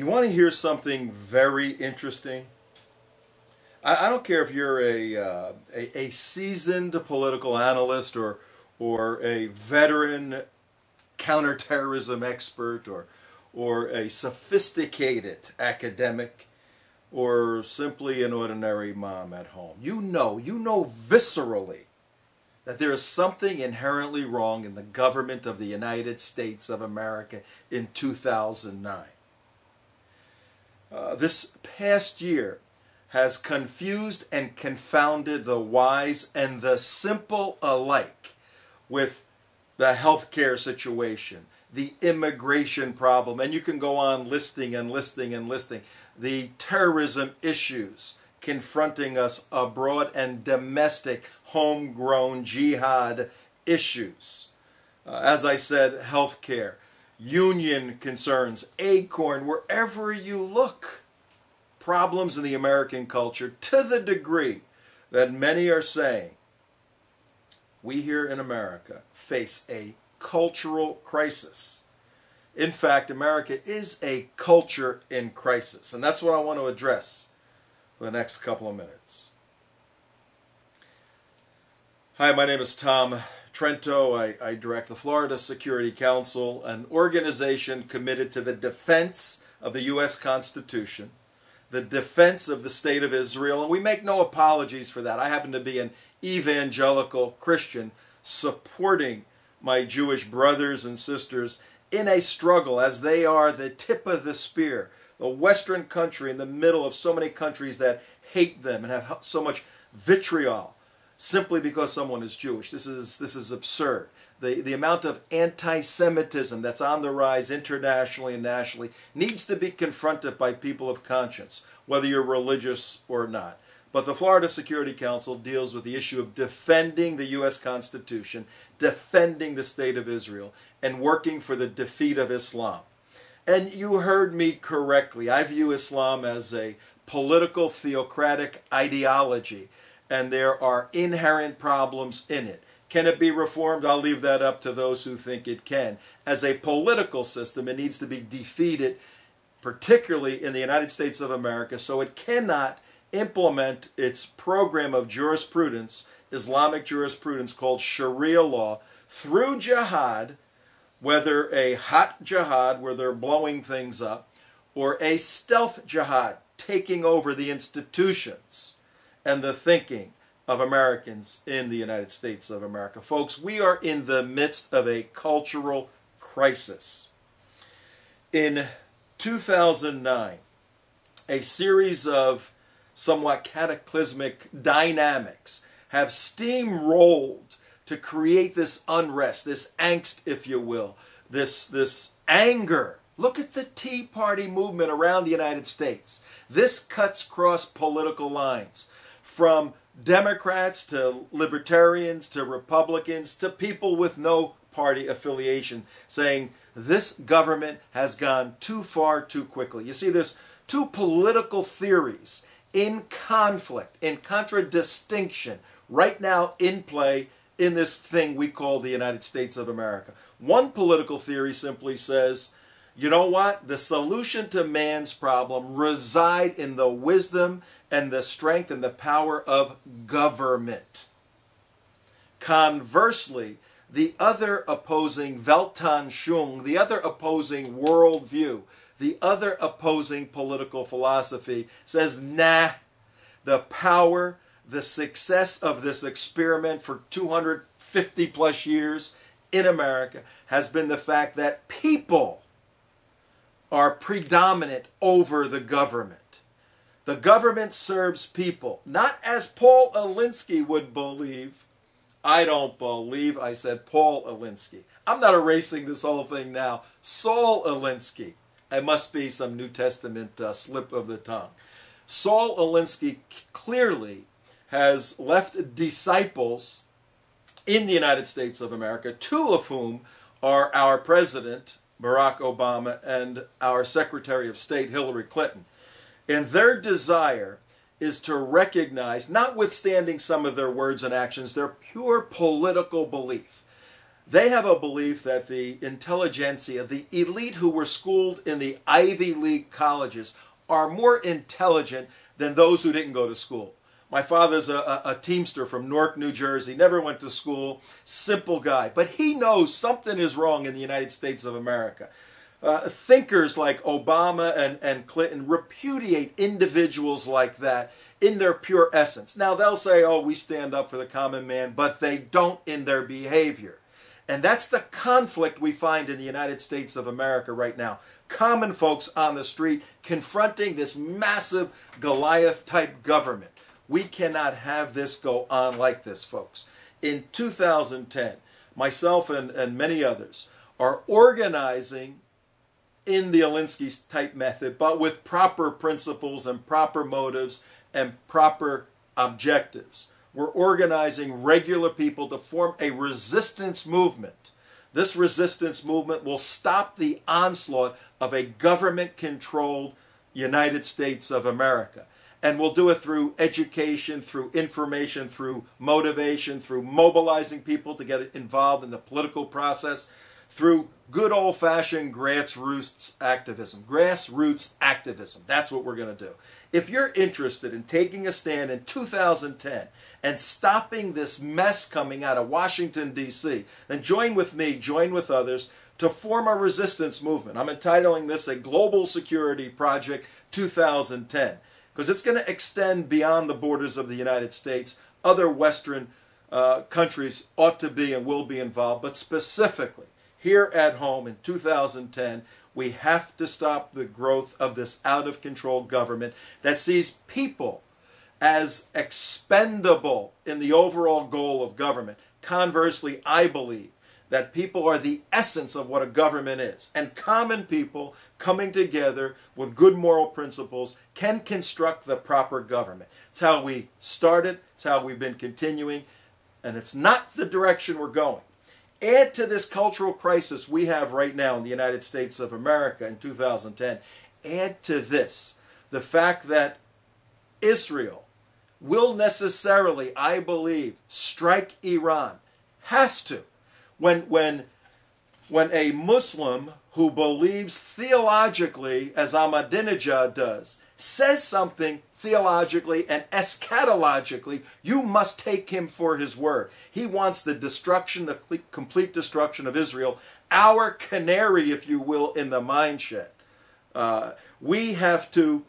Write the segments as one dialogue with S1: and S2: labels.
S1: You want to hear something very interesting? I don't care if you're a seasoned political analyst or a veteran counterterrorism expert or a sophisticated academic or simply an ordinary mom at home. You know viscerally that there is something inherently wrong in the government of the United States of America in 2009. This past year has confused and confounded the wise and the simple alike with the healthcare situation, the immigration problem, and you can go on listing and listing and listing the terrorism issues confronting us abroad and domestic homegrown jihad issues. As I said, healthcare, union concerns, ACORN, wherever you look. Problems in the American culture to the degree that many are saying we here in America face a cultural crisis. In fact, America is a culture in crisis, and that's what I want to address for the next couple of minutes. Hi, my name is Tom Trento. I direct the Florida Security Council, an organization committed to the defense of the U.S. Constitution, the defense of the State of Israel, and we make no apologies for that. I happen to be an evangelical Christian supporting my Jewish brothers and sisters in a struggle as they are the tip of the spear, the Western country in the middle of so many countries that hate them and have so much vitriol simply because someone is Jewish. This is absurd. The amount of anti-Semitism that's on the rise internationally and nationally needs to be confronted by people of conscience, whether you're religious or not. But the Florida Security Council deals with the issue of defending the U.S. Constitution, defending the State of Israel, and working for the defeat of Islam. And you heard me correctly. I view Islam as a political theocratic ideology, and there are inherent problems in it. Can it be reformed? I'll leave that up to those who think it can. As a political system, it needs to be defeated, particularly in the United States of America, so it cannot implement its program of jurisprudence, Islamic jurisprudence called Sharia law, through jihad, whether a hot jihad where they're blowing things up, or a stealth jihad, taking over the institutions and the thinking of Americans in the United States of America. Folks, we are in the midst of a cultural crisis. In 2009, a series of somewhat cataclysmic dynamics have steamrolled to create this unrest, this angst, if you will, this anger. Look at the Tea Party movement around the United States. This cuts across political lines, from Democrats to libertarians to Republicans to people with no party affiliation, saying this government has gone too far too quickly. You see, there's two political theories in conflict, in contradistinction, right now in play in this thing we call the United States of America. One political theory simply says, you know what? The solution to man's problem reside in the wisdom and the strength and the power of government. Conversely, the other opposing Weltanschauung, the other opposing worldview, the other opposing political philosophy says, nah, the power, the success of this experiment for 250 plus years in America has been the fact that people are predominant over the government. The government serves people, not as Paul Alinsky would believe. I don't believe I said Paul Alinsky. I'm not erasing this whole thing now. Saul Alinsky. It must be some New Testament slip of the tongue. Saul Alinsky clearly has left disciples in the United States of America, two of whom are our President, Barack Obama, and our Secretary of State, Hillary Clinton. And their desire is to recognize, notwithstanding some of their words and actions, their pure political belief They have a belief that the intelligentsia, the elite who were schooled in the Ivy League colleges, are more intelligent than those who didn't go to school. My father's a teamster from Newark, New Jersey, never went to school, simple guy. But he knows something is wrong in the United States of America. Thinkers like Obama and Clinton repudiate individuals like that in their pure essence. Now they'll say, oh, we stand up for the common man, but they don't in their behavior. And that's the conflict we find in the United States of America right now. Common folks on the street confronting this massive Goliath-type government. We cannot have this go on like this, folks. In 2010, myself and many others are organizing in the Alinsky-type method, but with proper principles and proper motives and proper objectives. We're organizing regular people to form a resistance movement. This resistance movement will stop the onslaught of a government-controlled United States of America. And we'll do it through education, through information, through motivation, through mobilizing people to get involved in the political process, through good old-fashioned grassroots activism. Grassroots activism. That's what we're going to do. If you're interested in taking a stand in 2010 and stopping this mess coming out of Washington, D.C., then join with me, join with others to form a resistance movement. I'm entitling this a Global Security Project 2010 because it's going to extend beyond the borders of the United States. Other Western countries ought to be and will be involved, but specifically here at home in 2010, we have to stop the growth of this out-of-control government that sees people as expendable in the overall goal of government. Conversely, I believe that people are the essence of what a government is. And common people coming together with good moral principles can construct the proper government. It's how we started, it's how we've been continuing, and it's not the direction we're going. Add to this cultural crisis we have right now in the United States of America in 2010, add to this the fact that Israel will necessarily, I believe, strike Iran. Has to. When a Muslim who believes theologically, as Ahmadinejad does, says something theologically and eschatologically, you must take him for his word. He wants the destruction, the complete destruction of Israel, our canary, if you will, in the mine shed. We have to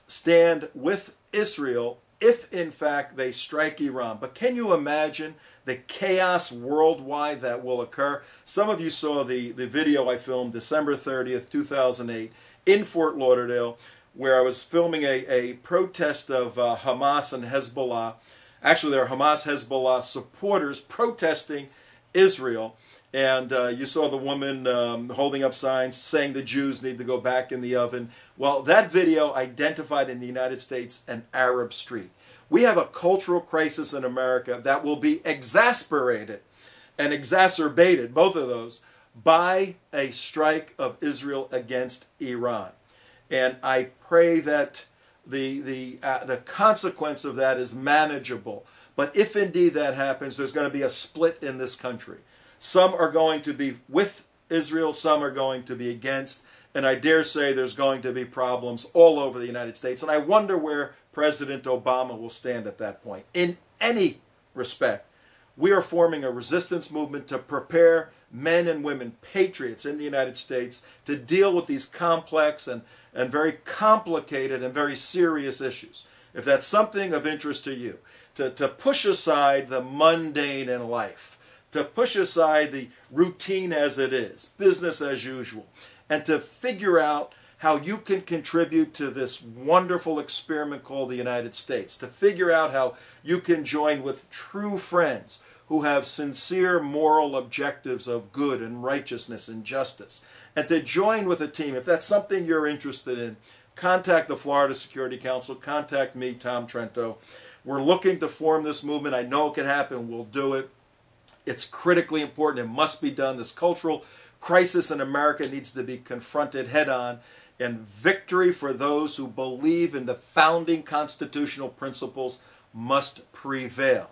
S1: stand with Israel if, in fact, they strike Iran. But can you imagine the chaos worldwide that will occur? Some of you saw the video I filmed December 30th, 2008 in Fort Lauderdale, where I was filming a protest of Hamas and Hezbollah. Actually, there are Hamas-Hezbollah supporters protesting Israel. And you saw the woman holding up signs saying the Jews need to go back in the oven. Well, that video identified in the United States an Arab street. We have a cultural crisis in America that will be exasperated and exacerbated, both of those, by a strike of Israel against Iran. And I pray that the consequence of that is manageable. But if indeed that happens, there's going to be a split in this country. Some are going to be with Israel, some are going to be against, and I dare say there's going to be problems all over the United States. And I wonder where President Obama will stand at that point. In any respect, we are forming a resistance movement to prepare men and women, patriots in the United States, to deal with these complex and very complicated and very serious issues. If that's something of interest to you, to push aside the mundane in life, to push aside the routine as it is, business as usual, and to figure out how you can contribute to this wonderful experiment called the United States, to figure out how you can join with true friends who have sincere moral objectives of good and righteousness and justice, and to join with a team. If that's something you're interested in, contact the Florida Security Council, contact me, Tom Trento. We're looking to form this movement. I know it can happen. We'll do it. It's critically important. It must be done. This cultural crisis in America needs to be confronted head-on, and victory for those who believe in the founding constitutional principles must prevail.